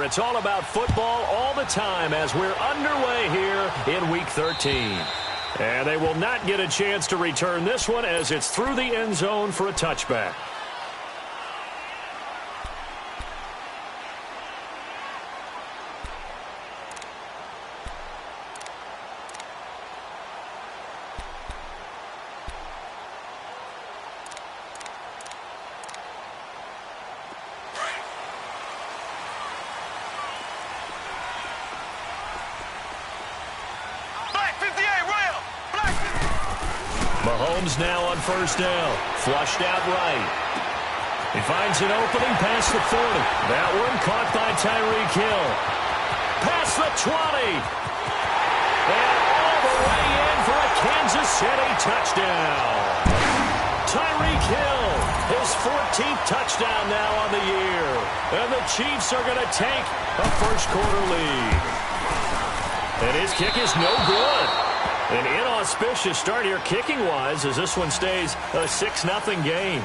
It's all about football all the time as we're underway here in Week 13. And they will not get a chance to return this one as it's through the end zone for a touchback. Mahomes now on first down. Flushed out right. He finds an opening past the 40. That one caught by Tyreek Hill. Past the 20. And all the way in for a Kansas City touchdown. Tyreek Hill, his 14th touchdown now on the year. And the Chiefs are going to take a first quarter lead. And his kick is no good. An inauspicious start here kicking-wise as this one stays a 6-0 game.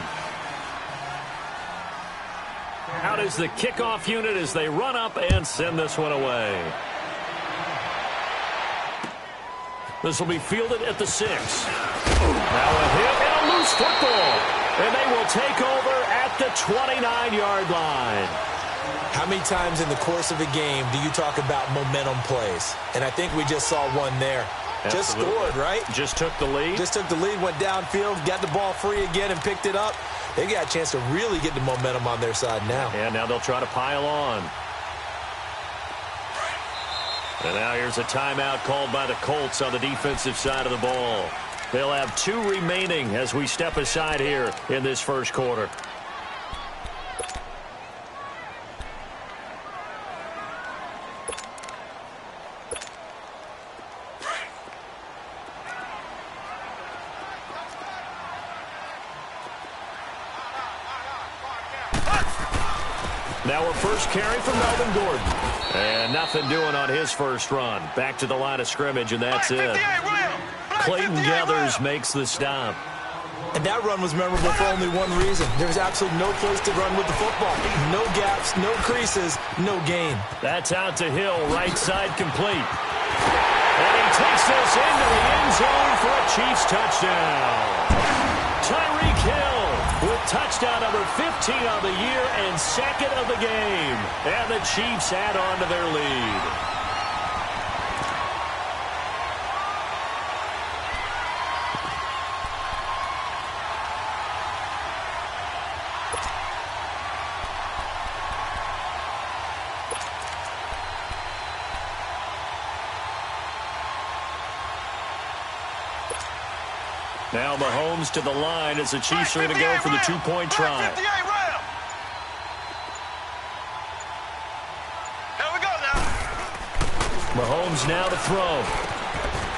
Out is the kickoff unit as they run up and send this one away. This will be fielded at the 6. Now a hit and a loose football. And they will take over at the 29-yard line. How many times in the course of a game do you talk about momentum plays? And I think we just saw one there. Just scored, right? Just took the lead. Just took the lead, went downfield, got the ball free again and picked it up. They got a chance to really get the momentum on their side now. And now they'll try to pile on. And now here's a timeout called by the Colts on the defensive side of the ball. They'll have 2 remaining as we step aside here in this first quarter. Now a first carry from Melvin Gordon. And nothing doing on his first run. Back to the line of scrimmage, and that's it. Clayton Gathers makes the stop. And that run was memorable for only one reason. There was absolutely no place to run with the football. No gaps, no creases, no gain. That's out to Hill, right side complete. And he takes this into the end zone for a Chiefs touchdown. Tyreek Hill with touchdown number 15 on the year and second of the game. And the Chiefs add on to their lead. Now Mahomes to the line as the Chiefs are going to go for the 2-point try. Here we go now. Mahomes now to throw.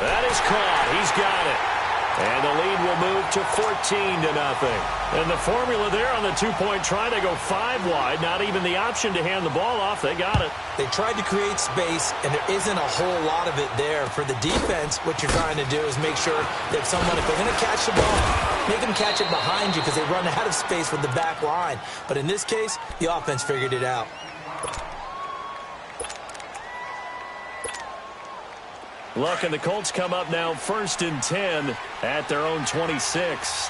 That is caught. He's got it. And the lead will move to 14-0. And the formula there on the 2-point try, they go 5 wide. Not even the option to hand the ball off. They got it. They tried to create space, and there isn't a whole lot of it there. For the defense, what you're trying to do is make sure that someone, if they're going to catch the ball, make them catch it behind you because they run out of space with the back line. But in this case, the offense figured it out. Look, and the Colts come up now 1st and 10 at their own 26.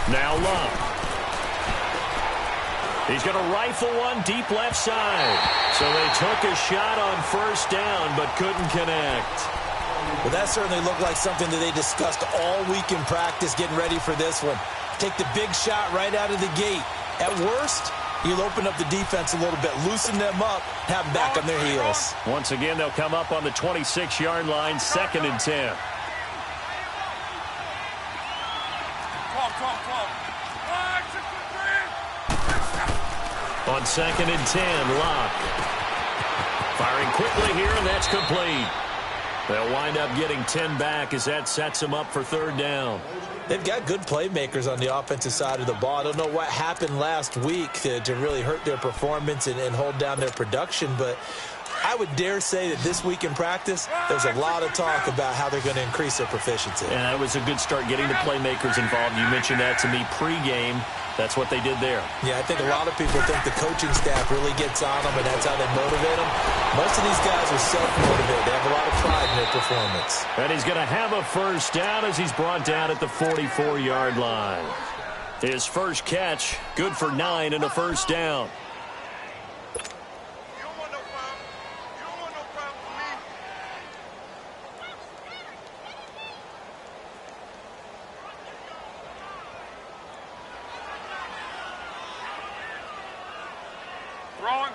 Now Love. He's going to rifle one deep left side. So they took a shot on first down but couldn't connect. Well, that certainly looked like something that they discussed all week in practice getting ready for this one. Take the big shot right out of the gate. At worst, you'll open up the defense a little bit, loosen them up, have them back on their heels. Once again, they'll come up on the 26-yard line, 2nd and 10. On 2nd and 10, Locke. Firing quickly here, and that's complete. They'll wind up getting 10 back as that sets them up for 3rd down. They've got good playmakers on the offensive side of the ball. I don't know what happened last week to really hurt their performance and hold down their production, but I would dare say that this week in practice, there's a lot of talk about how they're going to increase their proficiency. And that was a good start getting the playmakers involved. You mentioned that to me pregame. That's what they did there. Yeah, I think a lot of people think the coaching staff really gets on them, and that's how they motivate them. Most of these guys are self-motivated. They have a lot of pride in their performance. And he's going to have a first down as he's brought down at the 44-yard line. His first catch, good for 9 and a first down. Wrong.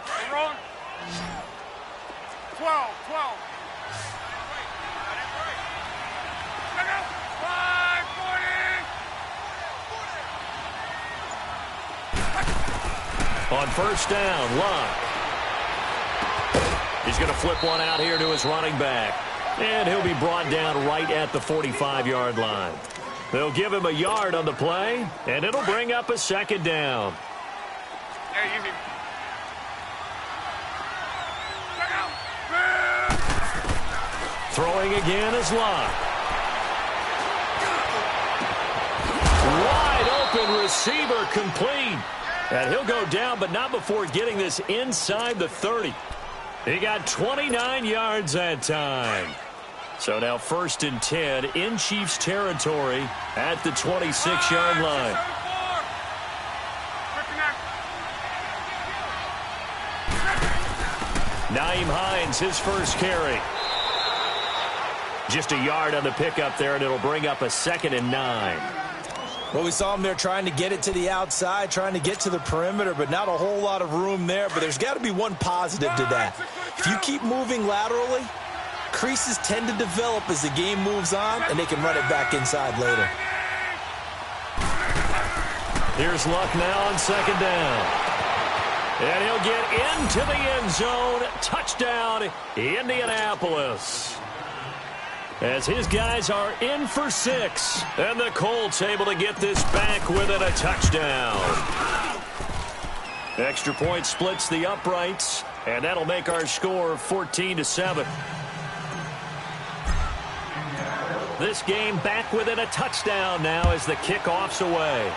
12. On first down, Locke. He's going to flip one out here to his running back. And he'll be brought down right at the 45-yard line. They'll give him a yard on the play, and it'll bring up a second down. Throwing again is Locke. Wide open receiver complete. And he'll go down, but not before getting this inside the 30. He got 29 yards that time. So now 1st and 10 in Chiefs territory at the 26-yard line. Nyheim Hines, his first carry. Just a yard on the pickup there, and it'll bring up a 2nd and 9. Well, we saw him there trying to get it to the outside, trying to get to the perimeter, but not a whole lot of room there. But there's got to be one positive to that. If you keep moving laterally, creases tend to develop as the game moves on, and they can run it back inside later. Here's Luck now on 2nd down. And he'll get into the end zone. Touchdown, Indianapolis. As his guys are in for 6. And the Colts able to get this back within a touchdown. Extra point splits the uprights. And that'll make our score 14-7. This game back within a touchdown now as the kickoff's away.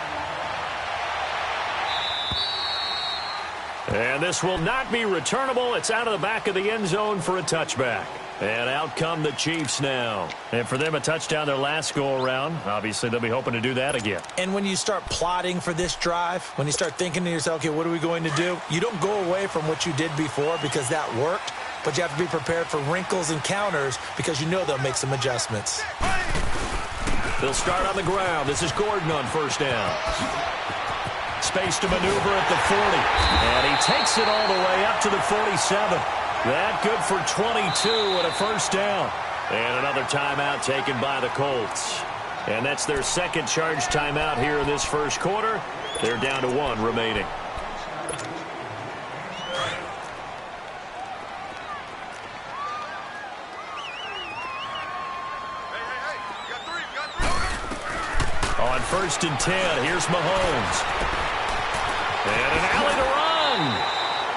And this will not be returnable. It's out of the back of the end zone for a touchback. And out come the Chiefs now. And for them, a touchdown their last go-around. Obviously, they'll be hoping to do that again. And when you start plotting for this drive, when you start thinking to yourself, okay, what are we going to do? You don't go away from what you did before because that worked. But you have to be prepared for wrinkles and counters because you know they'll make some adjustments. They'll start on the ground. This is Gordon on first down. Space to maneuver at the 40. And he takes it all the way up to the 47. That good for 22 and a first down. And another timeout taken by the Colts. And that's their second charge timeout here in this first quarter. They're down to 1 remaining. On 1st and 10, here's Mahomes. And an alley to run.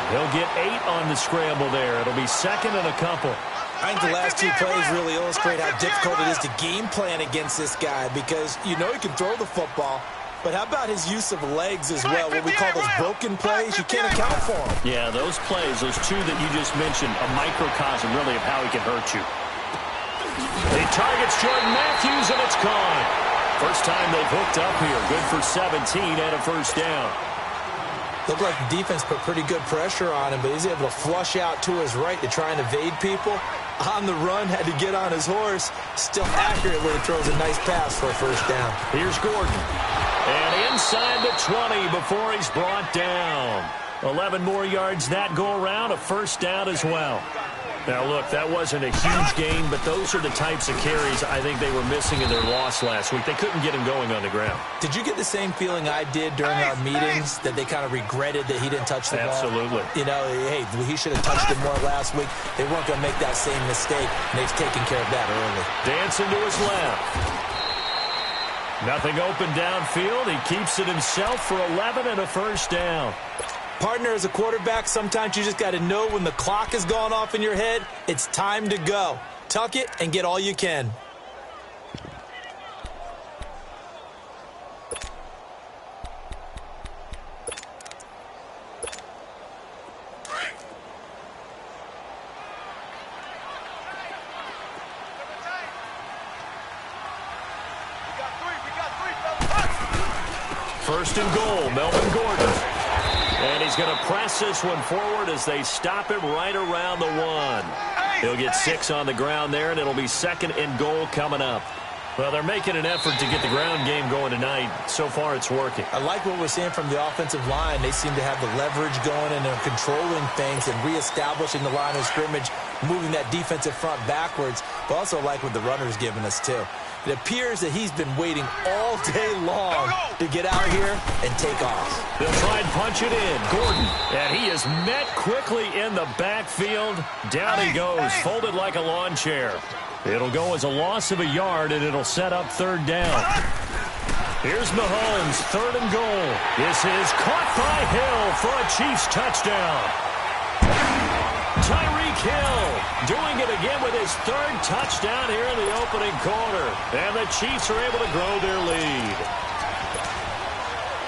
He'll get 8 on the scramble there. It'll be 2nd and a couple. I think the last 2 plays really illustrate how difficult it is to game plan against this guy because you know he can throw the football, but how about his use of legs as well? What we call those broken plays, you can't account for them. Yeah, those plays, those 2 that you just mentioned, a microcosm really of how he can hurt you. He targets Jordan Matthews, and it's gone. First time they've hooked up here. Good for 17 and a first down. Looked like the defense put pretty good pressure on him, but he's able to flush out to his right to try and evade people. On the run, had to get on his horse. Still accurately throws a nice pass for a first down. Here's Gordon. And inside the 20 before he's brought down. 11 more yards that go around, a first down as well. Now, look, that wasn't a huge gain, but those are the types of carries I think they were missing in their loss last week. They couldn't get him going on the ground. Did you get the same feeling I did during our meetings, that they kind of regretted that he didn't touch the ball? Absolutely. You know, hey, he should have touched it more last week. They weren't going to make that same mistake, and they've taken care of that early. Dancing to his left. Nothing open downfield. He keeps it himself for 11 and a first down. Partner, as a quarterback, sometimes you just got to know when the clock has gone off in your head, it's time to go. Tuck it and get all you can. First and goal, Melvin Gordon. And he's going to press this one forward as they stop him right around the 1. He'll get 6 on the ground there, and it'll be second and goal coming up. Well, they're making an effort to get the ground game going tonight. So far, it's working. I like what we're seeing from the offensive line. They seem to have the leverage going, and they're controlling things and reestablishing the line of scrimmage, moving that defensive front backwards. But also like what the runner's giving us, too. It appears that he's been waiting all day long to get out here and take off. They'll try and punch it in. Gordon, and he is met quickly in the backfield. Down he goes, folded like a lawn chair. It'll go as a loss of a yard, and it'll set up third down. Here's Mahomes, third and goal. This is caught by Hill for a Chiefs touchdown. Tyreek Hill doing it again with his third touchdown here in the opening quarter. And the Chiefs are able to grow their lead.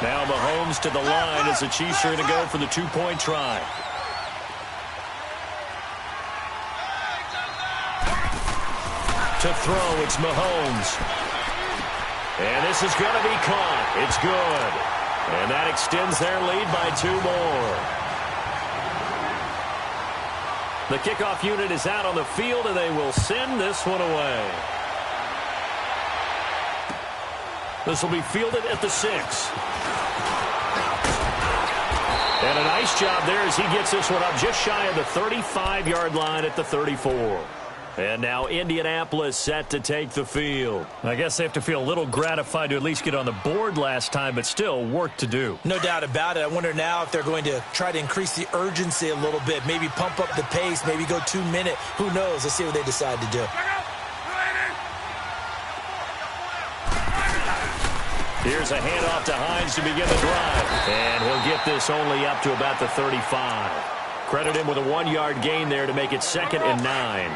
Now Mahomes to the line as the Chiefs are going to go for the 2-point try. To throw, it's Mahomes. And this is going to be caught. It's good. And that extends their lead by 2 more. The kickoff unit is out on the field, and they will send this one away. This will be fielded at the 6. And a nice job there as he gets this one up just shy of the 35-yard line at the 34. And now Indianapolis set to take the field. I guess they have to feel a little gratified to at least get on the board last time, but still work to do. No doubt about it. I wonder now if they're going to try to increase the urgency a little bit, maybe pump up the pace, maybe go 2-minute. Who knows? Let's see what they decide to do. Here's a handoff to Hines to begin the drive. And he'll get this only up to about the 35. Credit him with a 1-yard gain there to make it 2nd and 9.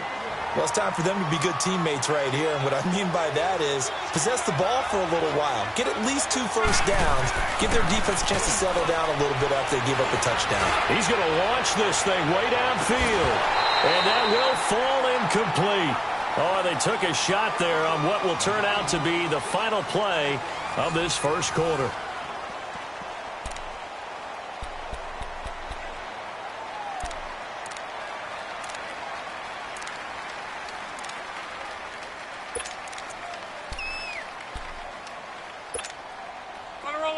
Well, it's time for them to be good teammates right here. And what I mean by that is possess the ball for a little while. Get at least 2 first downs. Give their defense a chance to settle down a little bit after they give up a touchdown. He's going to launch this thing way downfield. And that will fall incomplete. Oh, they took a shot there on what will turn out to be the final play of this first quarter.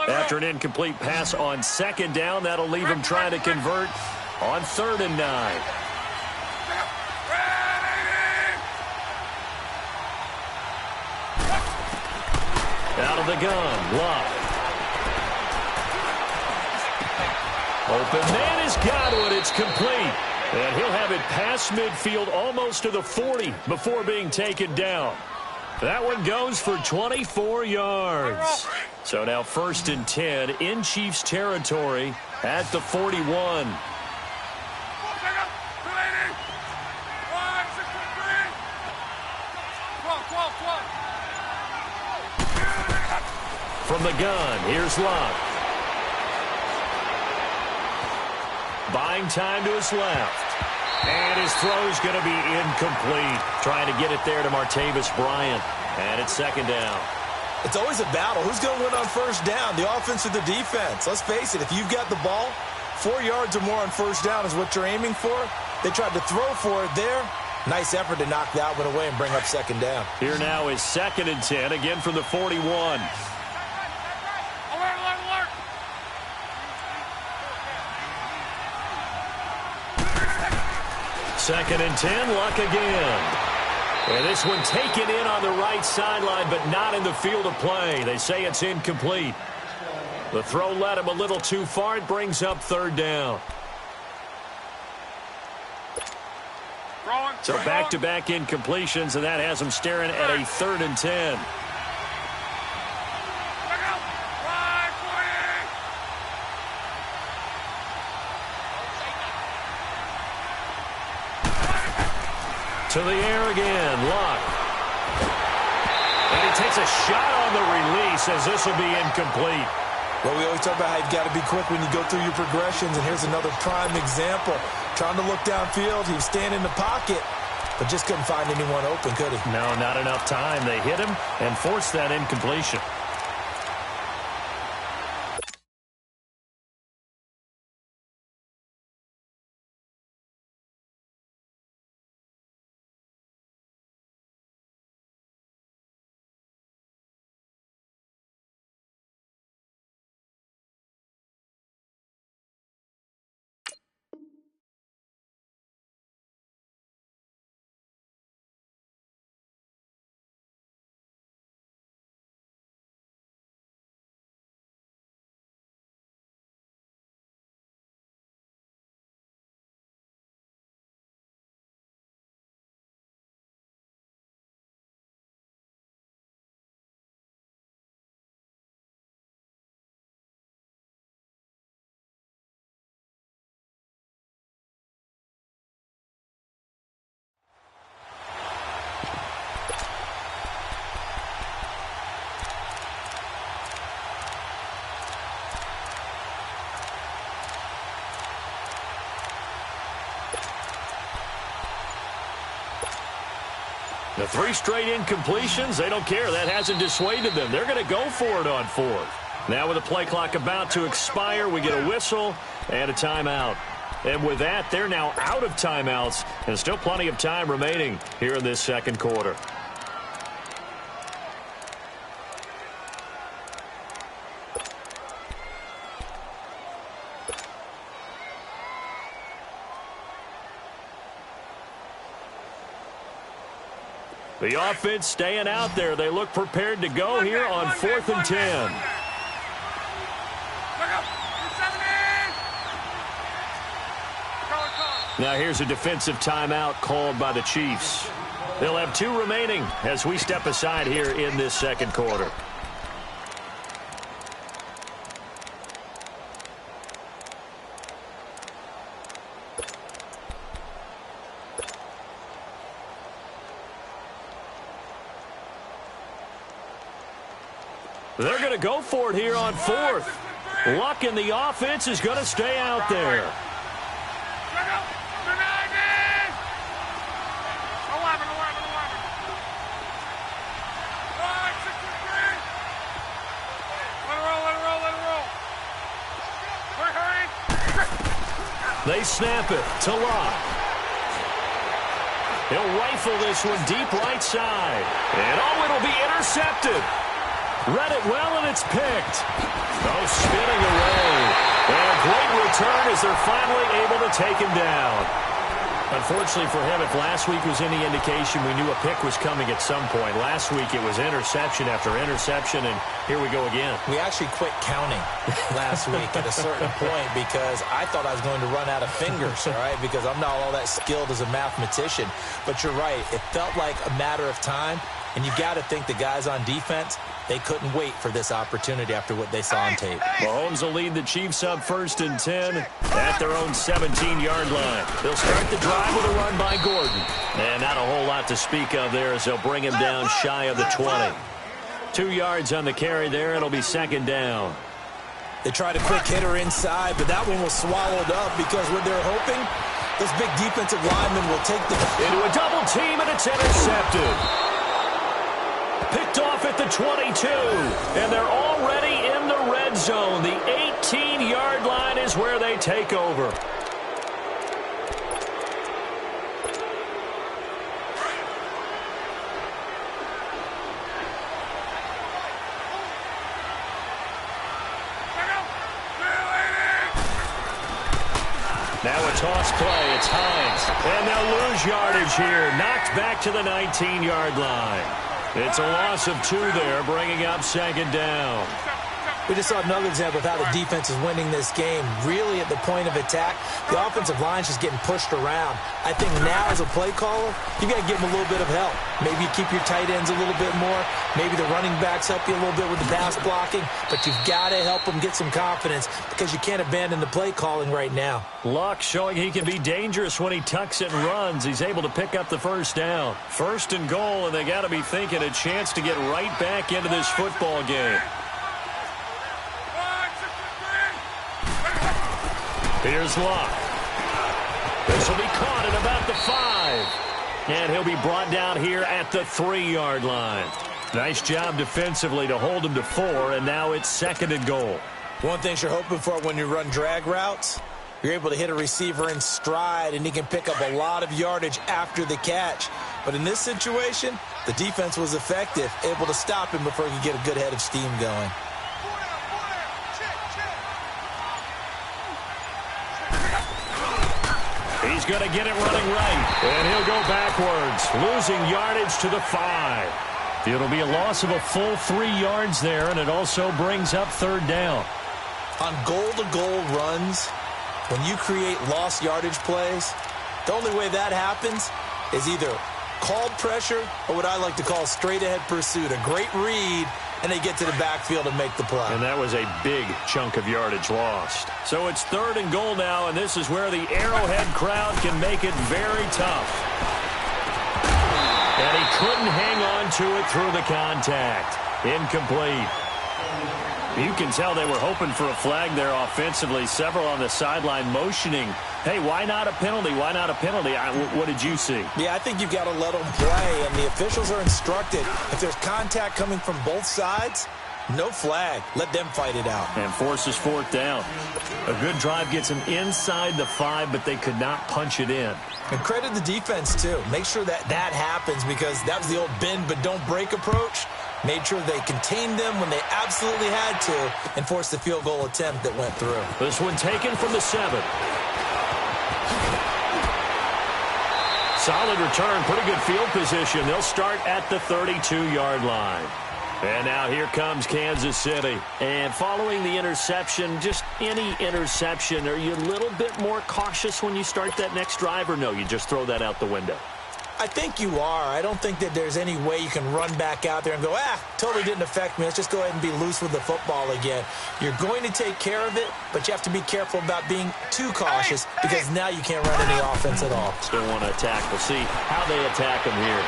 After an incomplete pass on 2nd down, that'll leave him trying to convert on 3rd and 9. Out of the gun, Love. Open man has got it. It's complete. And he'll have it past midfield almost to the 40 before being taken down. That one goes for 24 yards. So now 1st and 10 in Chiefs territory at the 41. From the gun, here's Love. Buying time to his left. And his throw's going to be incomplete. Trying to get it there to Martavis Bryant. And it's 2nd down. It's always a battle. Who's going to win on 1st down, the offense or the defense? Let's face it, if you've got the ball, 4 yards or more on 1st down is what you're aiming for. They tried to throw for it there. Nice effort to knock that one away and bring up 2nd down. Here now is 2nd and 10, again from the 41. Second and 10, Luck again. And this one taken in on the right sideline, but not in the field of play. They say it's incomplete. The throw led him a little too far. It brings up 3rd down. So back-to-back incompletions, and that has him staring at a 3rd and 10. To the air again. Luck. And he takes a shot on the release as this will be incomplete. Well, we always talk about how you've got to be quick when you go through your progressions, and here's another prime example. Trying to look downfield, he was standing in the pocket, but just couldn't find anyone open, could he? No, not enough time. They hit him and forced that incompletion. The 3 straight incompletions, they don't care. That hasn't dissuaded them. They're going to go for it on 4th. Now with the play clock about to expire, we get a whistle and a timeout. And with that, they're now out of timeouts, and still plenty of time remaining here in this second quarter. The offense staying out there. They look prepared to go here on 4th and 10. Now here's a defensive timeout called by the Chiefs. They'll have 2 remaining as we step aside here in this second quarter. They're going to go for it here on 4th. Luck in the offense is going to stay out there. They snap it to Luck. He'll rifle this one deep right side. And oh, it'll be intercepted. Read it well, and it's picked. Oh, spinning away. And a great return as they're finally able to take him down. Unfortunately for him, if last week was any indication, we knew a pick was coming at some point. Last week it was interception after interception, and here we go again. We actually quit counting last week at a certain point because I thought I was going to run out of fingers, all right, because I'm not all that skilled as a mathematician. But you're right. It felt like a matter of time, and you got to think the guys on defense, they couldn't wait for this opportunity after what they saw on tape. Mahomes will lead the Chiefs up 1st and 10 at their own 17-yard line. They'll start the drive with a run by Gordon. And not a whole lot to speak of there as they'll bring him down shy of the 20. 2 yards on the carry there. It'll be 2nd down. They tried a quick hitter inside, but that one was swallowed up because what they're hoping, this big defensive lineman will take the... Into a double team, and it's intercepted. Picked off at the 22, and they're already in the red zone. The 18-yard line is where they take over. Now a toss play. It's Hines. And they'll lose yardage here. Knocked back to the 19-yard line. It's a loss of 2 there, bringing up 2nd down. We just saw another example of how the defense is winning this game. Really at the point of attack, the offensive line's just getting pushed around. I think now as a play caller, you got to give them a little bit of help. Maybe you keep your tight ends a little bit more. Maybe the running backs help you a little bit with the pass blocking. But you've got to help them get some confidence because you can't abandon the play calling right now. Luck showing he can be dangerous when he tucks it and runs. He's able to pick up the first down. First and goal, and they got to be thinking a chance to get right back into this football game. Here's Luck. This will be caught at about the 5. And he'll be brought down here at the 3-yard line. Nice job defensively to hold him to 4, and now it's 2nd and goal. One thing you're hoping for when you run drag routes, you're able to hit a receiver in stride, and he can pick up a lot of yardage after the catch. But in this situation, the defense was effective, able to stop him before he could get a good head of steam going. He's going to get it running right, and he'll go backwards, losing yardage to the 5. It'll be a loss of a full 3 yards there, and it also brings up 3rd down. On goal-to-goal runs, when you create lost yardage plays, the only way that happens is either called pressure or what I like to call straight-ahead pursuit, a great read, and they get to the backfield and make the play. And that was a big chunk of yardage lost. So it's 3rd and goal now, and this is where the Arrowhead crowd can make it very tough. And he couldn't hang on to it through the contact. Incomplete. You can tell they were hoping for a flag there offensively. Several on the sideline motioning, hey, why not a penalty? Why not a penalty? What did you see? Yeah, I think you've got to let them play, and the officials are instructed. If there's contact coming from both sides, no flag. Let them fight it out. And forces 4th down. A good drive gets them inside the 5, but they could not punch it in. And credit the defense, too. Make sure that happens because that was the old bend but don't break approach. Made sure they contained them when they absolutely had to and forced the field goal attempt that went through. This one taken from the 7. Solid return, pretty good field position. They'll start at the 32-yard line. And now here comes Kansas City. And following the interception, just any interception, are you a little bit more cautious when you start that next drive, or no, you just throw that out the window? I think you are. I don't think that there's any way you can run back out there and go, totally didn't affect me. Let's just go ahead and be loose with the football again. You're going to take care of it, but you have to be careful about being too cautious because now you can't run any offense at all. Still want to attack. We'll see how they attack him here.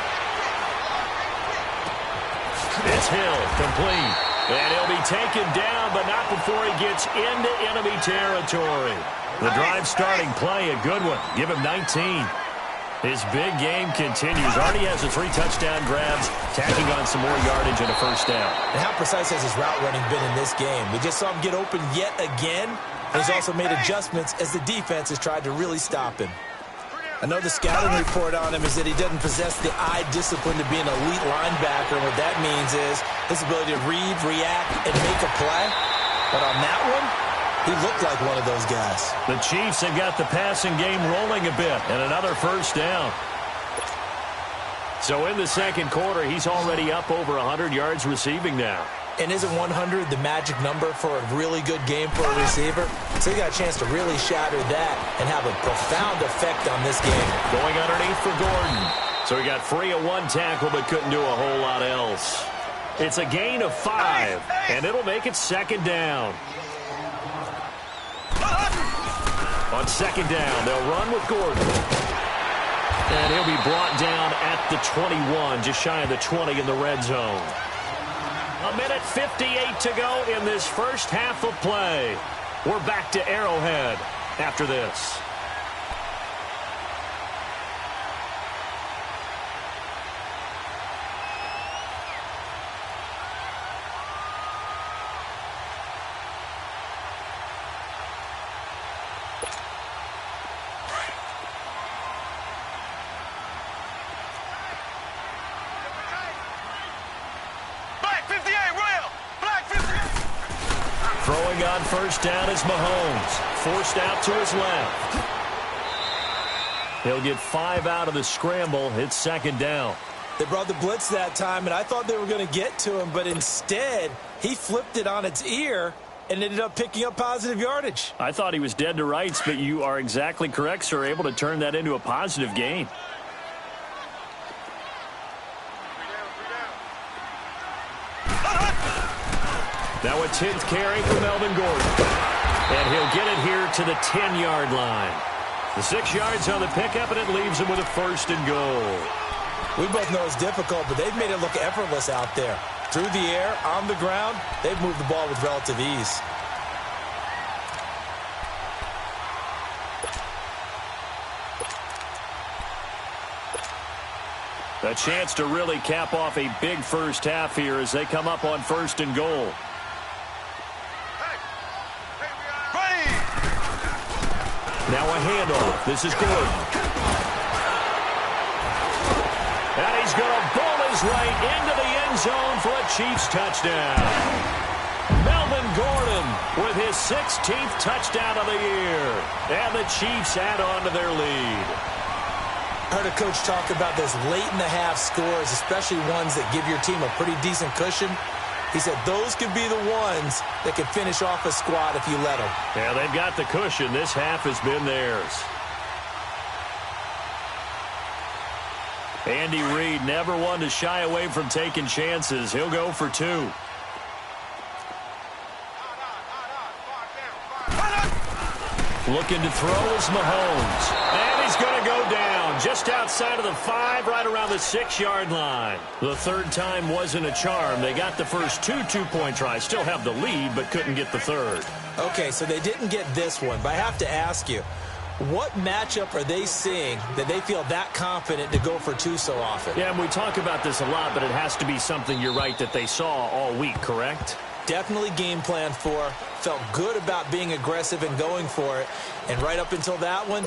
It's Hill, complete. And he'll be taken down, but not before he gets into enemy territory. The drive starting play, a good one. Give him 19. His big game continues. Already has the 3 touchdown grabs, tacking on some more yardage and a first down. And how precise has his route running been in this game? We just saw him get open yet again. And he's also made adjustments as the defense has tried to really stop him. I know the scouting report on him is that he doesn't possess the eye discipline to be an elite linebacker. What that means is his ability to read, react, and make a play. But on that one, he looked like one of those guys. The Chiefs have got the passing game rolling a bit, and another first down. So in the 2nd quarter, he's already up over 100 yards receiving now. And isn't 100 the magic number for a really good game for a receiver? So he got a chance to really shatter that and have a profound effect on this game. Going underneath for Gordon. So he got free of 1 tackle, but couldn't do a whole lot else. It's a gain of 5, and it'll make it 2nd down. On 2nd down, they'll run with Gordon. And he'll be brought down at the 21, just shy of the 20 in the red zone. 1:58 to go in this first half of play. We're back to Arrowhead after this. Throwing on first down is Mahomes. Forced out to his left. He'll get 5 out of the scramble. It's 2nd down. They brought the blitz that time, and I thought they were going to get to him, but instead He flipped it on its ear and ended up picking up positive yardage. I thought he was dead to rights, but you are exactly correct, sir. Able to turn that into a positive gain. Now a 10th carry for Melvin Gordon. And he'll get it here to the 10-yard line. The 6 yards on the pickup, and it leaves him with a 1st and goal. We both know it's difficult, but they've made it look effortless out there. Through the air, on the ground, they've moved the ball with relative ease. A chance to really cap off a big first half here as they come up on 1st and goal. Now a handoff. This is Gordon. And he's going to bowl his right into the end zone for a Chiefs touchdown. Melvin Gordon with his 16th touchdown of the year. And the Chiefs add on to their lead. I heard a coach talk about those late-in-the-half scores, especially ones that give your team a pretty decent cushion. He said those could be the ones that can finish off a squad if you let them. Yeah, they've got the cushion. This half has been theirs. Andy Reid never one to shy away from taking chances. He'll go for 2. Looking to throw is Mahomes. And he's going to go down just outside of the 5, right around the 6-yard line. The 3rd time wasn't a charm. They got the first 2 two-point tries. Still have the lead, but couldn't get the 3rd. Okay, so they didn't get this one, but I have to ask you, what matchup are they seeing that they feel that confident to go for 2 so often? Yeah, and we talk about this a lot, but it has to be something, you're right, that they saw all week, correct? Definitely game planned for, felt good about being aggressive and going for it, and right up until that one,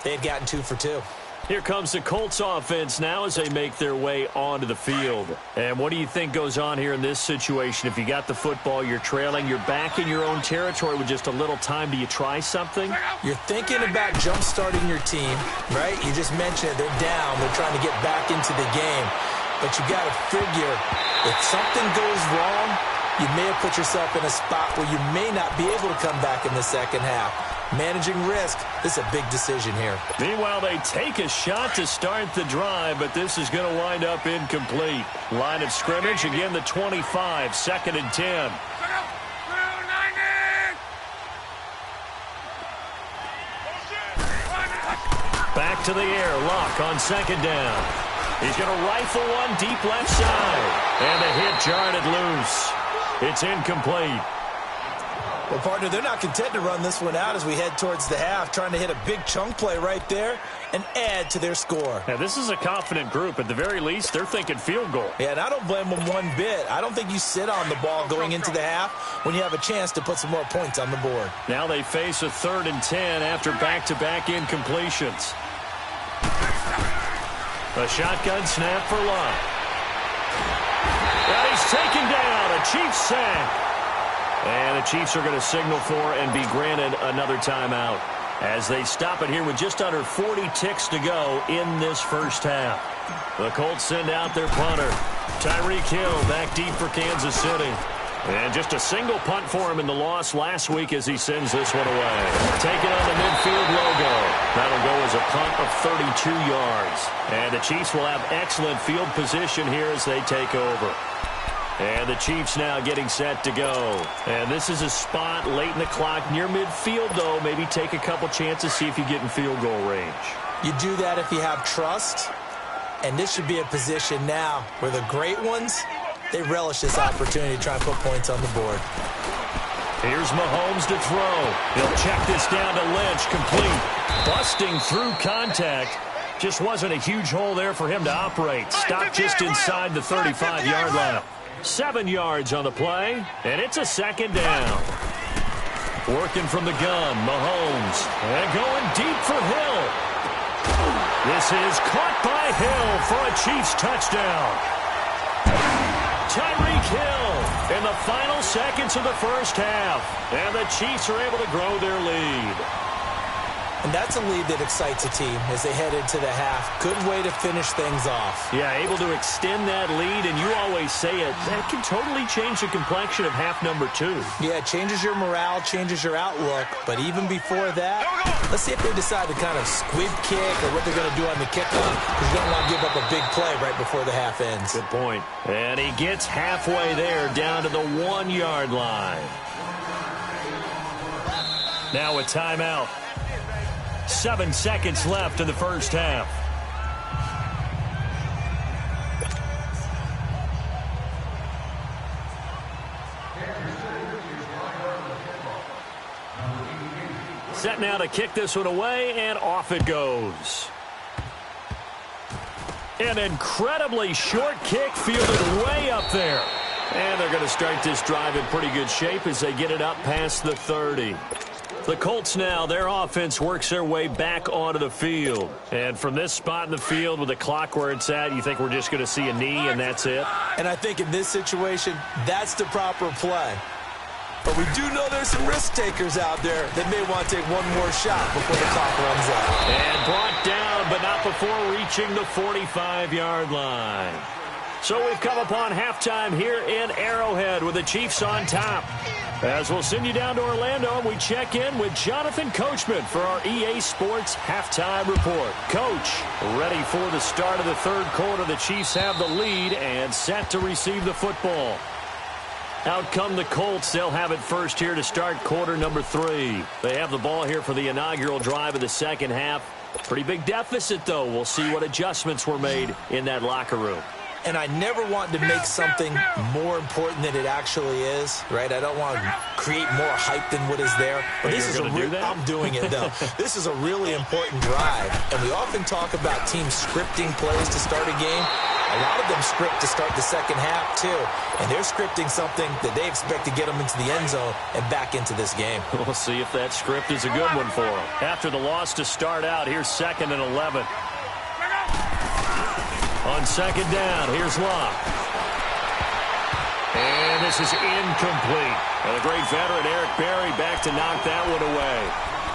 they had gotten 2 for 2. Here comes the Colts offense now as they make their way onto the field. And what do you think goes on here in this situation? If you got the football, you're trailing, you're back in your own territory with just a little time. Do you try something? You're thinking about jump-starting your team, right? You just mentioned it. They're down. They're trying to get back into the game. But you got to figure if something goes wrong, you may have put yourself in a spot where you may not be able to come back in the second half. Managing risk, this is a big decision here. Meanwhile, they take a shot to start the drive, but this is going to wind up incomplete. Line of scrimmage, again the 25, 2nd and 10. Back to the air, Locke on 2nd down. He's going to rifle one deep left side. And the hit jarred it loose. It's incomplete. Well, partner, they're not content to run this one out as we head towards the half, trying to hit a big chunk play right there and add to their score. Now, this is a confident group. At the very least, they're thinking field goal. Yeah, and I don't blame them one bit. I don't think you sit on the ball going into the half when you have a chance to put some more points on the board. Now they face a 3rd and 10 after back-to-back incompletions. A shotgun snap for Locke. And he's taken down. A Chiefs sack. And the Chiefs are going to signal for and be granted another timeout as they stop it here with just under 40 ticks to go in this first half. The Colts send out their punter. Tyreek Hill back deep for Kansas City. And just a single punt for him in the loss last week as he sends this one away. Taking on the midfield logo. That'll go as a punt of 32 yards. And the Chiefs will have excellent field position here as they take over. And the Chiefs now getting set to go. And this is a spot late in the clock near midfield, though. Maybe take a couple chances, see if you get in field goal range. You do that if you have trust. And this should be a position now where the great ones, they relish this opportunity to try and put points on the board. Here's Mahomes to throw. He'll check this down to Lynch, complete. Busting through contact. Just wasn't a huge hole there for him to operate. Stopped just inside the 35-yard line. 7 yards on the play, and it's a 2nd down. Working from the gun, Mahomes. And going deep for Hill. This is caught by Hill for a Chiefs touchdown. Tyreek Hill in the final seconds of the first half. And the Chiefs are able to grow their lead. And that's a lead that excites a team as they head into the half. Good way to finish things off. Yeah, able to extend that lead, and you always say it, that can totally change the complexion of half number 2. Yeah, it changes your morale, changes your outlook. But even before that, let's see if they decide to kind of squib kick or what they're going to do on the kickoff, because you don't want to give up a big play right before the half ends. Good point. And he gets halfway there, down to the 1-yard line. Now a timeout. 7 seconds left in the first half. Set now to kick this one away, and off it goes. An incredibly short kick fielded way up there. And they're going to start this drive in pretty good shape as they get it up past the 30. The Colts now, their offense works their way back onto the field. And from this spot in the field with the clock where it's at, you think we're just going to see a knee and that's it? And I think in this situation, that's the proper play. But we do know there's some risk takers out there that may want to take one more shot before the clock runs out. And brought down, but not before reaching the 45-yard line. So we've come upon halftime here in Arrowhead with the Chiefs on top. As we'll send you down to Orlando, and we check in with Jonathan Coachman for our EA Sports Halftime Report. Coach, ready for the start of the third quarter. The Chiefs have the lead and set to receive the football. Out come the Colts. They'll have it first here to start quarter number 3. They have the ball here for the inaugural drive of the second half. Pretty big deficit, though. We'll see what adjustments were made in that locker room. And I never want to make something more important than it actually is, right? I don't want to create more hype than what is there. But this is I'm doing it, though. This is a really important drive. And we often talk about teams scripting plays to start a game. A lot of them script to start the second half, too. And they're scripting something that they expect to get them into the end zone and back into this game. We'll see if that script is a good one for them. After the loss to start out, here's 2nd and 11. On second down, here's Locke. And this is incomplete. And the great veteran Eric Berry back to knock that one away.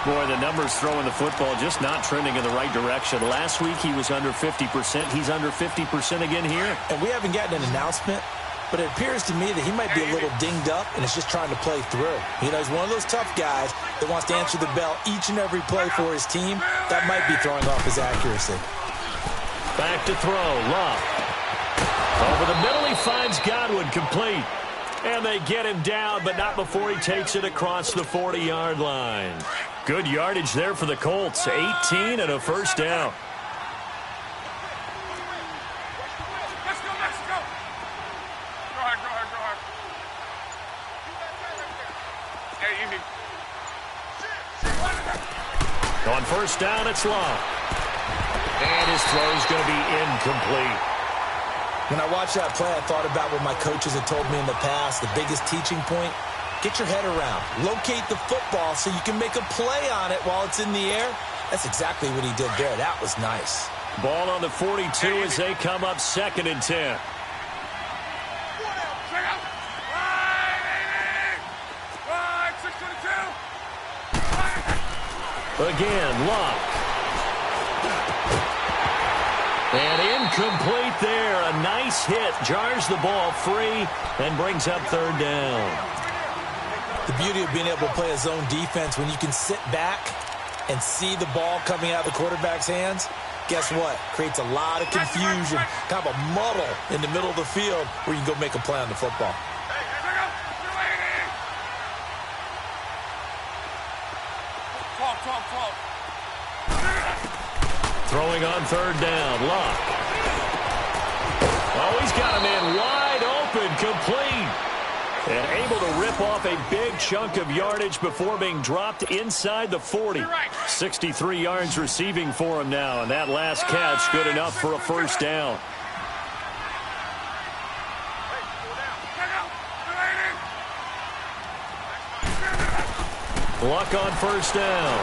Boy, the numbers throwing the football just not trending in the right direction. Last week he was under 50%. He's under 50% again here. And we haven't gotten an announcement, but it appears to me that he might be a little dinged up and is just trying to play through. You know, he's one of those tough guys that wants to answer the bell each and every play for his team. That might be throwing off his accuracy. Back to throw, Love. Over the middle, he finds Godwin, complete. And they get him down, but not before he takes it across the 40-yard line. Good yardage there for the Colts, 18 and a first down. Let's go, Mexico! Go hard, go hard, go hard. Hey, evening. On first down, it's Love. And his throw is going to be incomplete. When I watched that play, I thought about what my coaches had told me in the past. The biggest teaching point, get your head around. Locate the football so you can make a play on it while it's in the air. That's exactly what he did there. That was nice. Ball on the 42 as they come up 2nd and 10. Again, Locke. And incomplete there. A nice hit. Jars the ball free and brings up 3rd down. The beauty of being able to play a zone defense when you can sit back and see the ball coming out of the quarterback's hands, guess what? Creates a lot of confusion, kind of a muddle in the middle of the field where you can go make a play on the football. Throwing on 3rd down, Locke. Oh, he's got him in wide open, complete. And able to rip off a big chunk of yardage before being dropped inside the 40. 63 yards receiving for him now, and that last catch good enough for a first down. Luck on first down.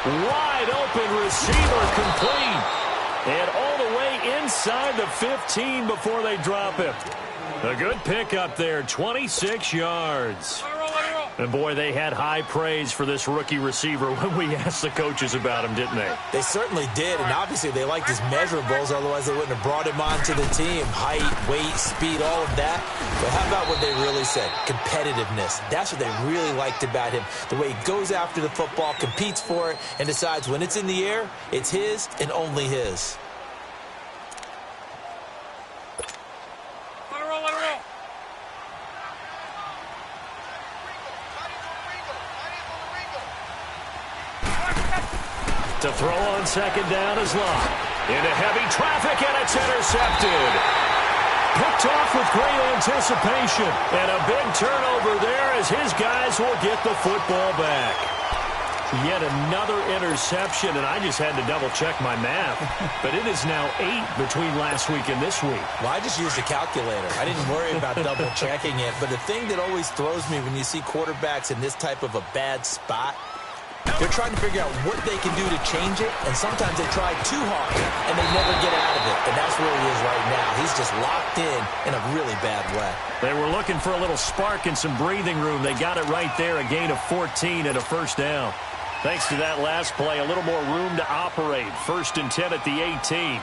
Wide open receiver, complete. And all the way inside the 15 before they drop him. A good pickup there, 26 yards. Let it roll, let it roll. And, boy, they had high praise for this rookie receiver when we asked the coaches about him, didn't they? They certainly did, and obviously they liked his measurables, otherwise they wouldn't have brought him onto the team. Height, weight, speed, all of that. But how about what they really said? Competitiveness. That's what they really liked about him. The way he goes after the football, competes for it, and decides when it's in the air, it's his and only his. Let it roll, let it roll. To throw on second down is Locke. Into heavy traffic, and it's intercepted. Picked off with great anticipation. And a big turnover there as his guys will get the football back. Yet another interception, and I just had to double-check my math. But it is now 8 between last week and this week. Well, I just used a calculator. I didn't worry about double-checking it. But the thing that always throws me when you see quarterbacks in this type of a bad spot, they're trying to figure out what they can do to change it, and sometimes they try too hard, and they never get out of it. And that's where he is right now. He's just locked in a really bad way. They were looking for a little spark and some breathing room. They got it right there, a gain of 14 and a first down. Thanks to that last play, a little more room to operate. 1st and 10 at the 18.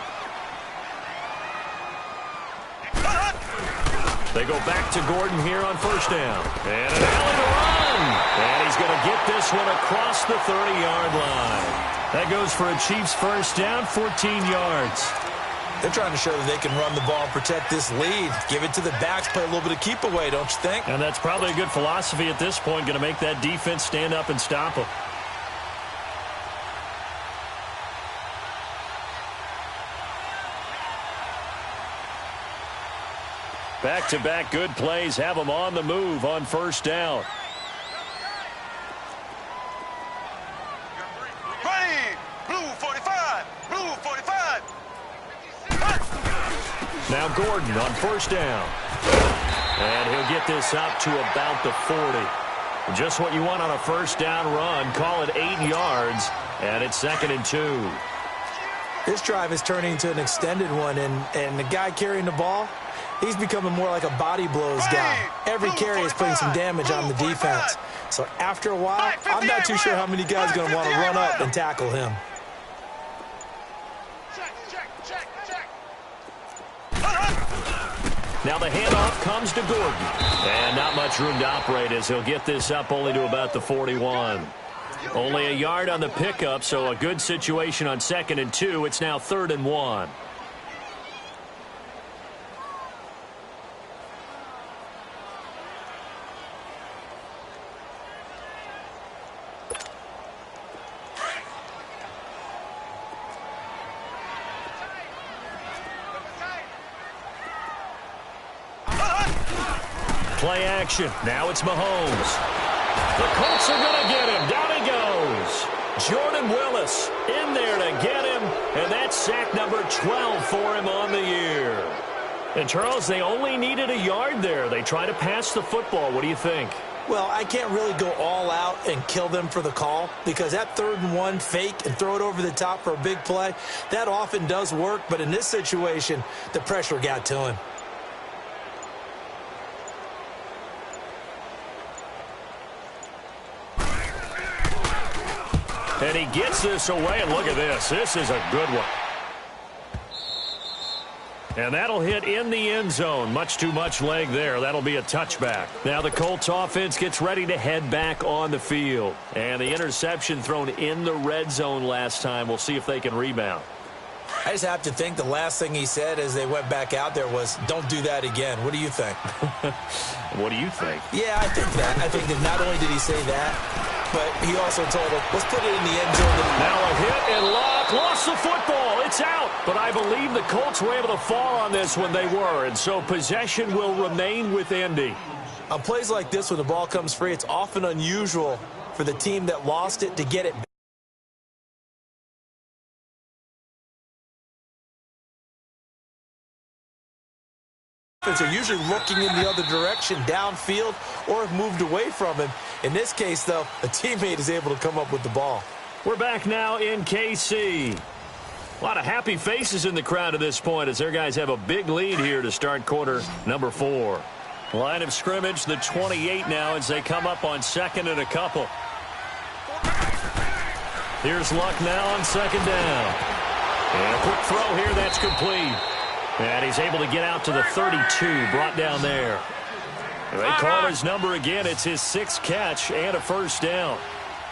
They go back to Gordon here on first down. And an alley to run. And he's going to get this one across the 30-yard line. That goes for a Chiefs first down, 14 yards. They're trying to show that they can run the ball and protect this lead. Give it to the backs, play a little bit of keep away, don't you think? And that's probably a good philosophy at this point, going to make that defense stand up and stop them. Back-to-back good plays have them on the move on first down. Ready! Blue 45! Blue 45! Now Gordon on first down. And he'll get this up to about the 40. Just what you want on a first down run. Call it 8 yards. And it's 2nd and 2. This drive is turning into an extended one, and the guy carrying the ball, he's becoming more like a body blows guy. Every carry is putting some damage on the defense. So after a while, I'm not too sure how many guys are going to want to run up and tackle him. Now the handoff comes to Gordon. And not much room to operate as he'll get this up only to about the 41. Only a yard on the pickup, so a good situation on 2nd and 2. It's now 3rd and 1. Play action. Now it's Mahomes. The Colts are going to get him. Down he goes. Jordan Willis in there to get him. And that's sack number 12 for him on the year. And, Charles, they only needed a yard there. They try to pass the football. What do you think? Well, I can't really go all out and kill them for the call because that 3rd and 1 fake and throw it over the top for a big play, that often does work. But in this situation, the pressure got to him. And he gets this away, and look at this. This is a good one. And that'll hit in the end zone. Much too much leg there. That'll be a touchback. Now the Colts offense gets ready to head back on the field. And the interception thrown in the red zone last time. We'll see if they can rebound. I just have to think the last thing he said as they went back out there was, don't do that again. What do you think? What do you think? Yeah, I think that. I think that not only did he say that, but he also told him, let's put it in the end zone. Now a hit and Locke lost the football. It's out. But I believe the Colts were able to fall on this when they were. And so possession will remain with Indy. On plays like this, when the ball comes free, it's often unusual for the team that lost it to get it back. Are usually looking in the other direction, downfield, or have moved away from him. In this case, though, a teammate is able to come up with the ball. We're back now in KC. A lot of happy faces in the crowd at this point as their guys have a big lead here to start quarter number 4. Line of scrimmage, the 28 now as they come up on second and a couple. Here's Luck now on second down. And a quick throw here, that's complete. And he's able to get out to the 32, brought down there. They call his number again. It's his 6th catch and a first down.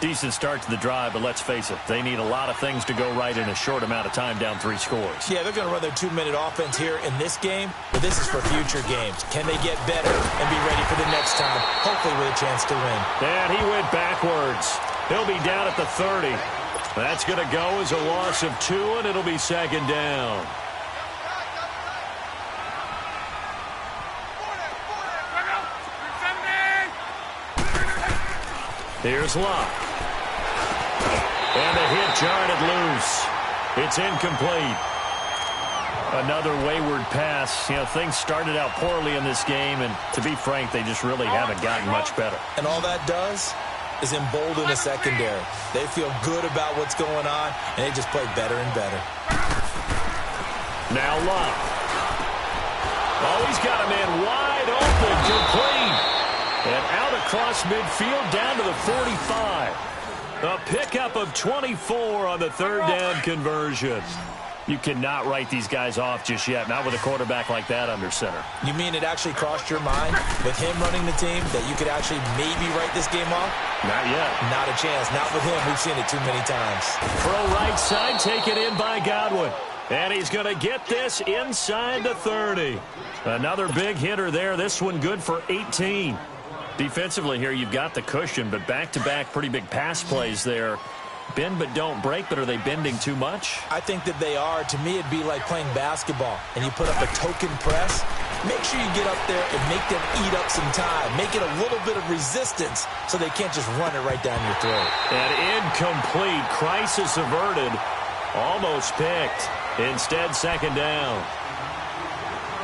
Decent start to the drive, but let's face it, they need a lot of things to go right in a short amount of time, down 3 scores. Yeah, they're going to run their 2-minute offense here in this game, but this is for future games. Can they get better and be ready for the next time, hopefully with a chance to win? And he went backwards. He'll be down at the 30. That's going to go as a loss of 2, and it'll be second down. Here's Luck. And the hit jarred it loose. It's incomplete. Another wayward pass. You know, things started out poorly in this game, and to be frank, they just really haven't gotten much better. And all that does is embolden the secondary. They feel good about what's going on, and they just play better and better. Now Luck. Oh, he's got a man wide open, complete. And out across midfield down to the 45. A pickup of 24 on the 3rd down conversion. You cannot write these guys off just yet, not with a quarterback like that under center. You mean it actually crossed your mind with him running the team that you could actually maybe write this game off? Not yet. Not a chance. Not with him. We've seen it too many times. Pro right side, taken in by Godwin. And he's going to get this inside the 30. Another big hitter there. This one good for 18. Defensively here, you've got the cushion, but back-to-back pretty big pass plays there. Bend but don't break, but are they bending too much? I think that they are. To me, it'd be like playing basketball, and you put up a token press. Make sure you get up there and make them eat up some time. Make it a little bit of resistance so they can't just run it right down your throat. And incomplete. Crisis averted. Almost picked. Instead, second down.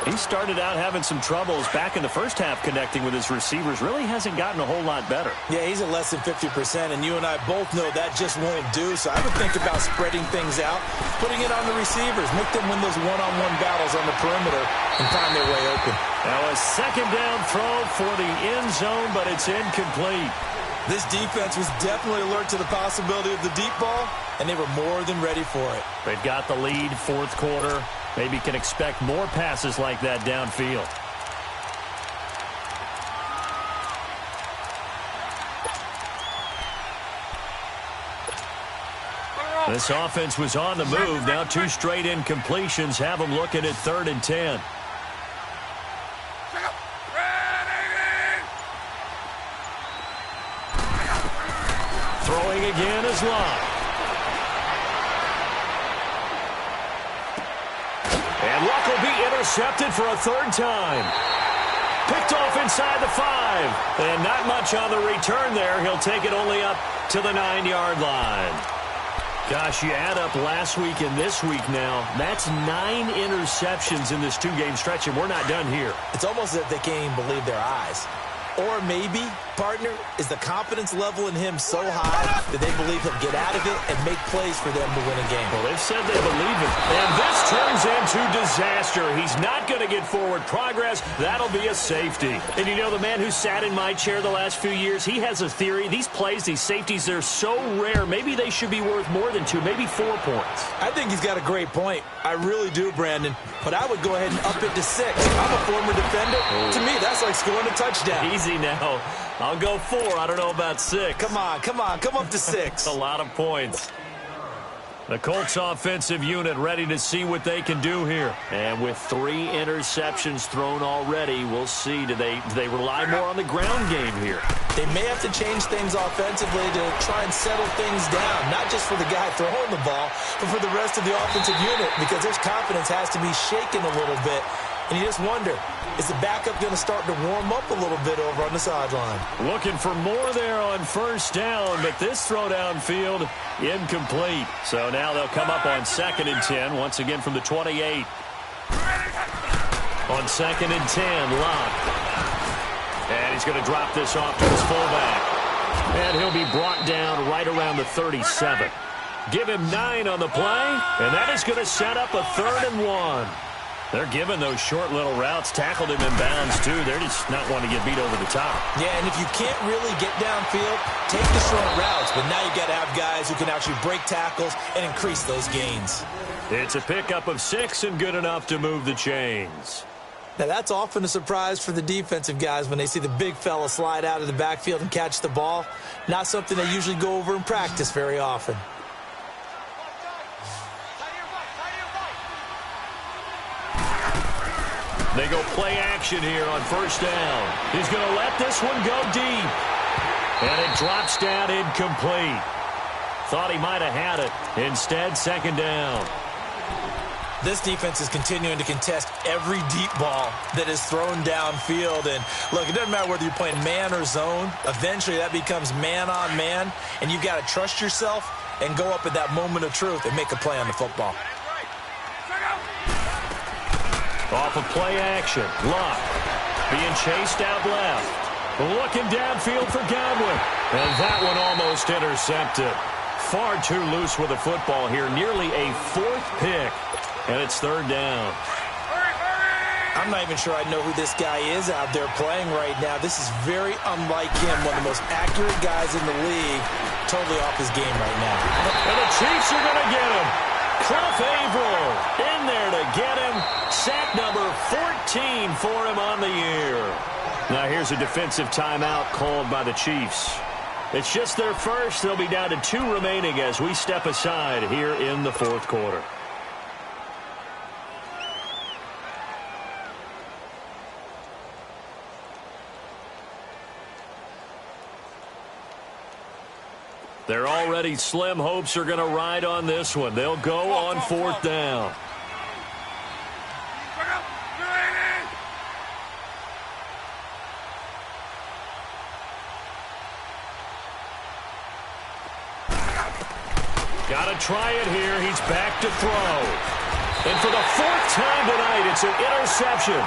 He started out having some troubles back in the first half connecting with his receivers. Really hasn't gotten a whole lot better. Yeah, he's at less than 50%, and you and I both know that just won't do. So I would think about spreading things out, putting it on the receivers, make them win those one-on-one battles on the perimeter and find their way open. Now a second down throw for the end zone, but it's incomplete. This defense was definitely alert to the possibility of the deep ball, and they were more than ready for it. They've got the lead, 4th quarter. Maybe can expect more passes like that downfield. This offense was on the move. Now 2 straight incompletions have them looking at 3rd and 10. Throwing again is Luck. And Luck will be intercepted for a 3rd time. Picked off inside the 5. And not much on the return there. He'll take it only up to the 9-yard line. Gosh, you add up last week and this week now. That's 9 interceptions in this 2-game stretch, and we're not done here. It's almost as if they can't even believe their eyes. Or maybe, partner, is the confidence level in him so high that they believe he'll get out of it and make plays for them to win a game. Well, they've said they believe it. And this turns into disaster. He's not going to get forward progress. That'll be a safety. And you know, the man who sat in my chair the last few years, he has a theory. These plays, these safeties, they're so rare. Maybe they should be worth more than 2, maybe 4 points. I think he's got a great point. I really do, Brandon. But I would go ahead and up it to 6. I'm a former defender. Oh. To me, that's like scoring a touchdown. Easy now. I'll go 4. I don't know about 6. Come on. Come up to 6. A lot of points. The Colts offensive unit ready to see what they can do here. And with 3 interceptions thrown already, we'll see. Do they rely more on the ground game here? They may have to change things offensively to try and settle things down, not just for the guy throwing the ball, but for the rest of the offensive unit, because their confidence has to be shaken a little bit. And you just wonder, is the backup going to start to warm up a little bit over on the sideline? Looking for more there on 1st down, but this throw downfield, incomplete. So now they'll come up on 2nd and 10, once again from the 28. On 2nd and 10, Luck. And he's going to drop this off to his fullback. And he'll be brought down right around the 37. Give him 9 on the play, and that is going to set up a 3rd and 1. They're giving those short little routes, tackled him in bounds, too. They're just not wanting to get beat over the top. Yeah, and if you can't really get downfield, take the short routes. But now you got to have guys who can actually break tackles and increase those gains. It's a pickup of 6 and good enough to move the chains. Now, that's often a surprise for the defensive guys when they see the big fella slide out of the backfield and catch the ball. Not something they usually go over in practice very often. They go play action here on first down. He's going to let this one go deep. And it drops down incomplete. Thought he might have had it. Instead, second down. This defense is continuing to contest every deep ball that is thrown downfield. And, look, it doesn't matter whether you're playing man or zone. Eventually, that becomes man-on-man. And you've got to trust yourself and go up at that moment of truth and make a play on the football. Off of play action. Luck being chased out left. Looking downfield for Godwin. And that one almost intercepted. Far too loose with the football here. Nearly a 4th pick. And it's third down. I'm not even sure I know who this guy is out there playing right now. This is very unlike him, one of the most accurate guys in the league. Totally off his game right now. And the Chiefs are going to get him. Cliff Averill in there to get him. Sack number 14 for him on the year. Now here's a defensive timeout called by the Chiefs. It's just their first. They'll be down to 2 remaining as we step aside here in the 4th quarter. Their already slim hopes are going to ride on this one. They'll go on 4th down. Got to try it here. He's back to throw. And for the 4th time tonight, it's an interception.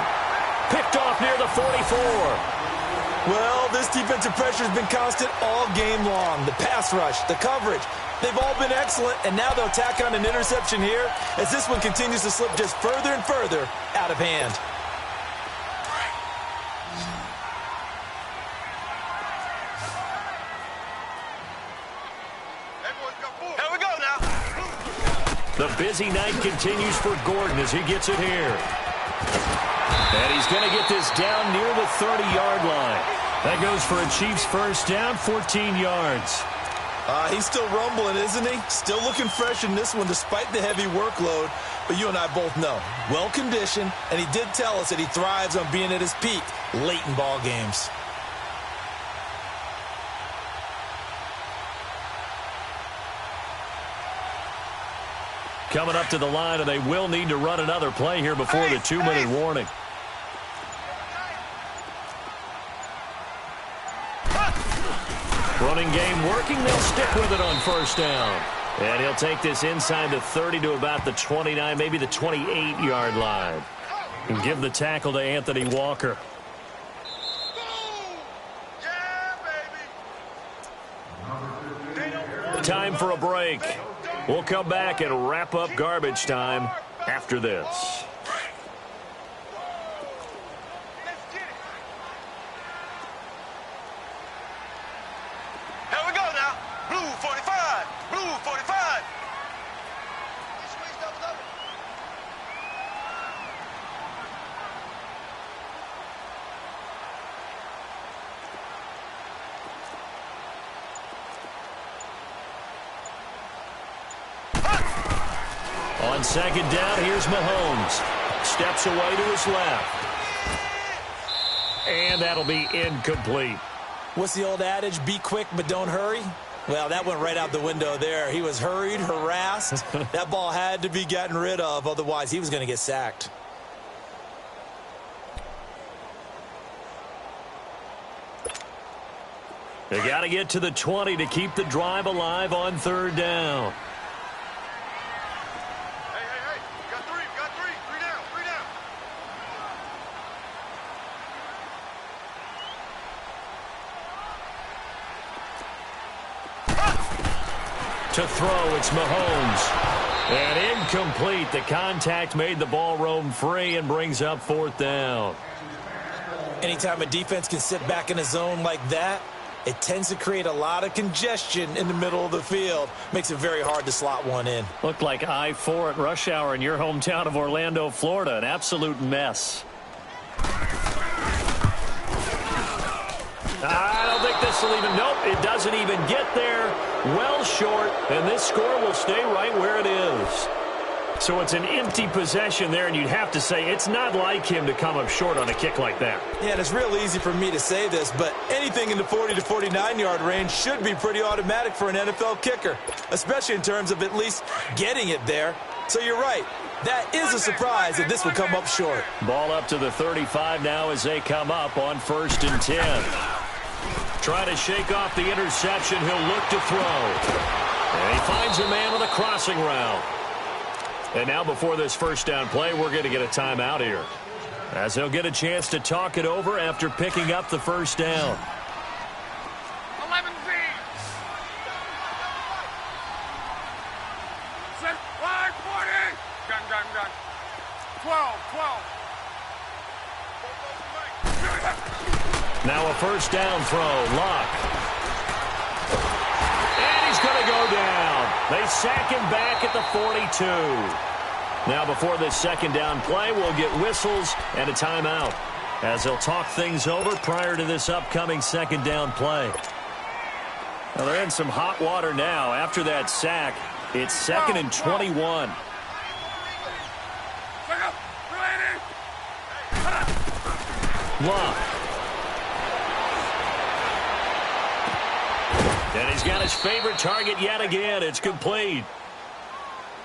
Picked off near the 44. Well, this defensive pressure has been constant all game long. The pass rush, the coverage, they've all been excellent, and now they'll tack on an interception here as this one continues to slip just further and further out of hand. Here we go now. The busy night continues for Gordon as he gets it here. And he's going to get this down near the 30-yard line. That goes for a Chiefs first down, 14 yards. He's still rumbling, isn't he? Still looking fresh in this one despite the heavy workload. But you and I both know, well-conditioned, and he did tell us that he thrives on being at his peak late in ball games. Coming up to the line, and they will need to run another play here before the 2-minute warning. Running game working. They'll stick with it on first down. And he'll take this inside the 30 to about the 29, maybe the 28-yard line. And give the tackle to Anthony Walker. Time for a break. We'll come back and wrap up garbage time after this. Here we go now. Blue 45. Blue 45. On second down, here's Mahomes. Steps away to his left. And that'll be incomplete. What's the old adage? Be quick, but don't hurry? Well, that went right out the window there. He was hurried, harassed. That ball had to be gotten rid of, otherwise he was going to get sacked. They got to get to the 20 to keep the drive alive on third down. Hey. Got three. Three down. To throw, it's Mahomes. And incomplete. The contact made the ball roam free and brings up 4th down. Anytime a defense can sit back in a zone like that, it tends to create a lot of congestion in the middle of the field. Makes it very hard to slot one in. Looked like I-4 at rush hour in your hometown of Orlando, Florida. An absolute mess. I don't think this will even... Nope, it doesn't even get there. Well short, and this score will stay right where it is. So it's an empty possession there, and you'd have to say it's not like him to come up short on a kick like that. Yeah, and it's real easy for me to say this, but anything in the 40 to 49-yard range should be pretty automatic for an NFL kicker, especially in terms of at least getting it there. So you're right. That is a surprise that this would come up short. Ball up to the 35 now as they come up on 1st and 10. Trying to shake off the interception. He'll look to throw. And he finds a man with a crossing route. And now before this 1st down play, we're going to get a timeout here, as they'll get a chance to talk it over after picking up the 1st down. 11 feet. 6, 5, 40. Gun. 12. Now a 1st down throw. Luck. And he's going to go down. They sack him back at the 42. Now before this 2nd down play, we'll get whistles and a timeout, as they'll talk things over prior to this upcoming 2nd down play. Well, they're in some hot water now. After that sack, it's 2nd and 21. Luck. And he's got his favorite target yet again. It's complete.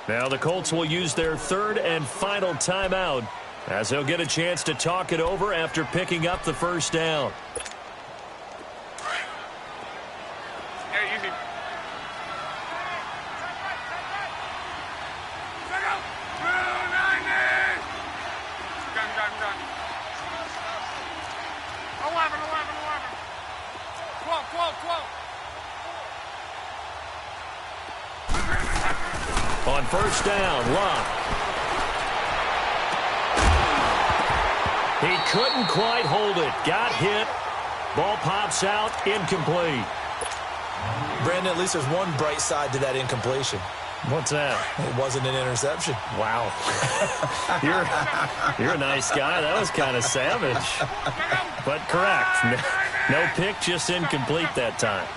Now the Colts will use their 3rd and final timeout, as they'll get a chance to talk it over after picking up the 1st down. On 1st down, Luck. He couldn't quite hold it. Got hit. Ball pops out. Incomplete. Brandon, at least there's one bright side to that incompletion. What's that? It wasn't an interception. Wow. You're a nice guy. That was kind of savage. But correct. No pick, just incomplete that time.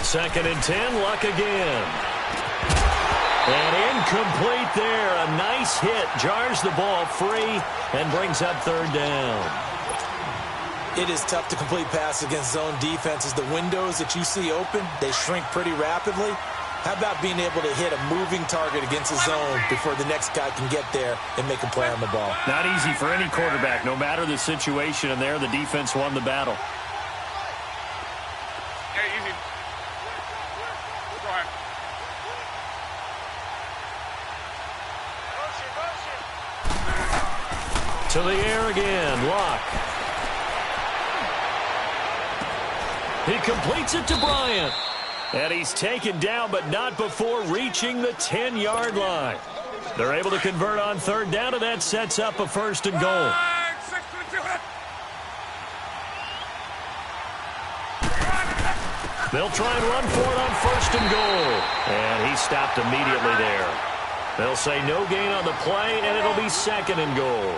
2nd and 10, Luck again. And incomplete there. A nice hit. Jars the ball free and brings up 3rd down. It is tough to complete passes against zone defenses. The windows that you see open, they shrink pretty rapidly. How about being able to hit a moving target against a zone before the next guy can get there and make a play on the ball? Not easy for any quarterback, no matter the situation, and there the defense won the battle. To the air again, Luck. He completes it to Bryant. And he's taken down, but not before reaching the 10-yard line. They're able to convert on 3rd down, and that sets up a 1st and goal. They'll try and run for it on 1st and goal. And he stopped immediately there. They'll say no gain on the play, and it'll be 2nd and goal.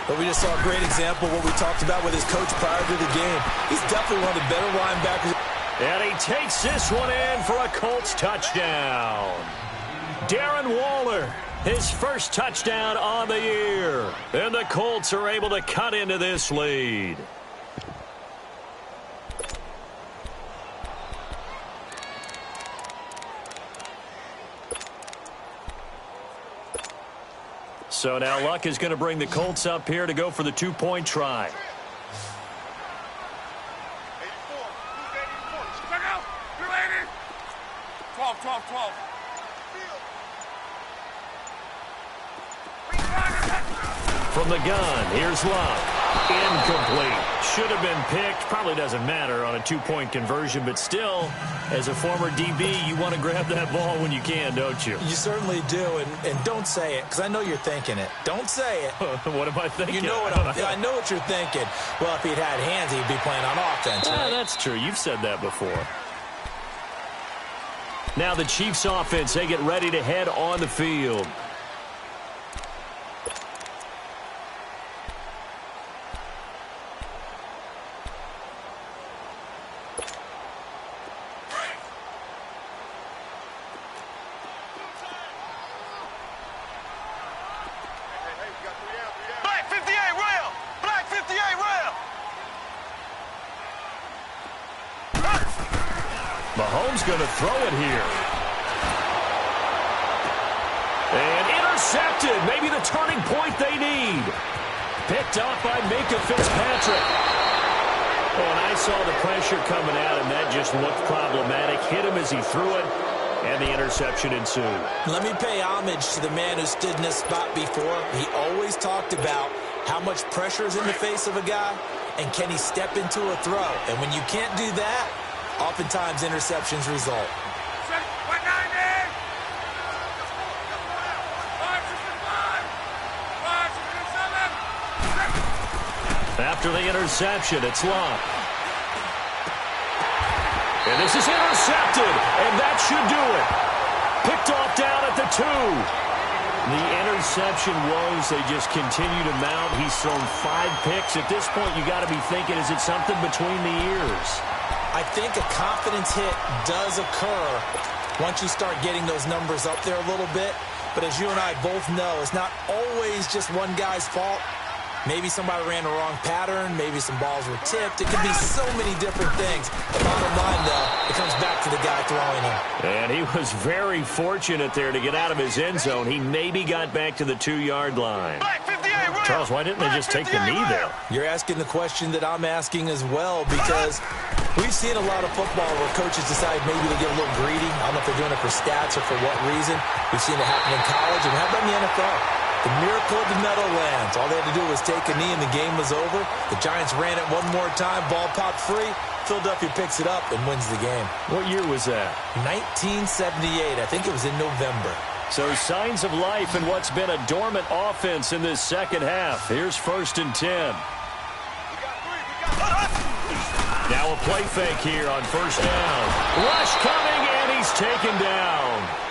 But we just saw a great example of what we talked about with his coach prior to the game. He's definitely one of the better linebackers. And he takes this one in for a Colts touchdown. Darren Waller, his 1st touchdown on the year. And the Colts are able to cut into this lead. So now Luck is going to bring the Colts up here to go for the 2-point try. 12. From the gun, here's Luck. Incomplete. Should have been picked. Probably doesn't matter on a two-point conversion, but still, as a former DB, you want to grab that ball when you can, don't you? You certainly do, and don't say it, because I know you're thinking it. Don't say it. What am I thinking? You know I know what you're thinking. Well, if he'd had hands, he'd be playing on offense, right? That's true. You've said that before. Now the Chiefs offense, they get ready to head on the field. Mahomes going to throw it here. And intercepted. Maybe the turning point they need. Picked off by Minka Fitzpatrick. Oh, and I saw the pressure coming out, and that just looked problematic. Hit him as he threw it, and the interception ensued. Let me pay homage to the man who stood in this spot before. He always talked about how much pressure is in the face of a guy, and can he step into a throw. And when you can't do that, oftentimes interceptions result. After the interception, it's Love. And this is intercepted, and that should do it. Picked off down at the 2. The interception woes, they just continue to mount. He's thrown 5 picks. At this point, you got to be thinking, is it something between the ears? I think a confidence hit does occur once you start getting those numbers up there a little bit. But as you and I both know, it's not always just one guy's fault. Maybe somebody ran the wrong pattern. Maybe some balls were tipped. It could be so many different things. The bottom line, though, it comes back to the guy throwing him. And he was very fortunate there to get out of his end zone. He maybe got back to the 2-yard line. Charles, why didn't they just take the knee there? You're asking the question that I'm asking as well, because we've seen a lot of football where coaches decide maybe to get a little greedy. I don't know if they're doing it for stats or for what reason. We've seen it happen in college, and how about in the NFL? The miracle of the Meadowlands. All they had to do was take a knee, and the game was over. The Giants ran it one more time. Ball popped free. Philadelphia picks it up and wins the game. What year was that? 1978. I think it was in November. So signs of life in what's been a dormant offense in this second half. Here's 1st and 10. Now a play fake here on 1st down. Rush coming, and he's taken down.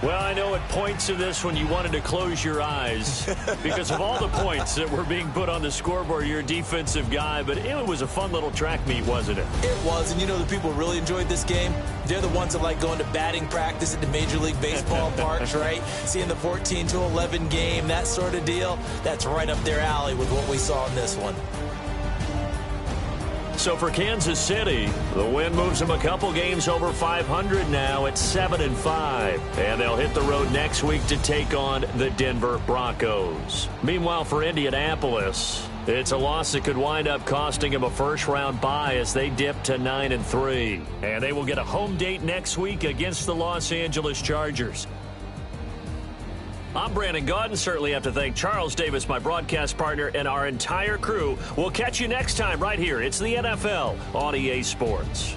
Well, I know at points in this when you wanted to close your eyes because of all the points that were being put on the scoreboard. You're a defensive guy, but it was a fun little track meet, wasn't it? It was, and you know the people who really enjoyed this game? They're the ones that like going to batting practice at the Major League Baseball parks, right? Seeing the 14-11 game, that sort of deal. That's right up their alley with what we saw in this one. So for Kansas City, the win moves them a couple games over 500 now at 7-5. And they'll hit the road next week to take on the Denver Broncos. Meanwhile, for Indianapolis, it's a loss that could wind up costing them a first-round bye as they dip to 9-3. And they will get a home date next week against the Los Angeles Chargers. I'm Brandon Gaudin. Certainly have to thank Charles Davis, my broadcast partner, and our entire crew. We'll catch you next time right here. It's the NFL on EA Sports.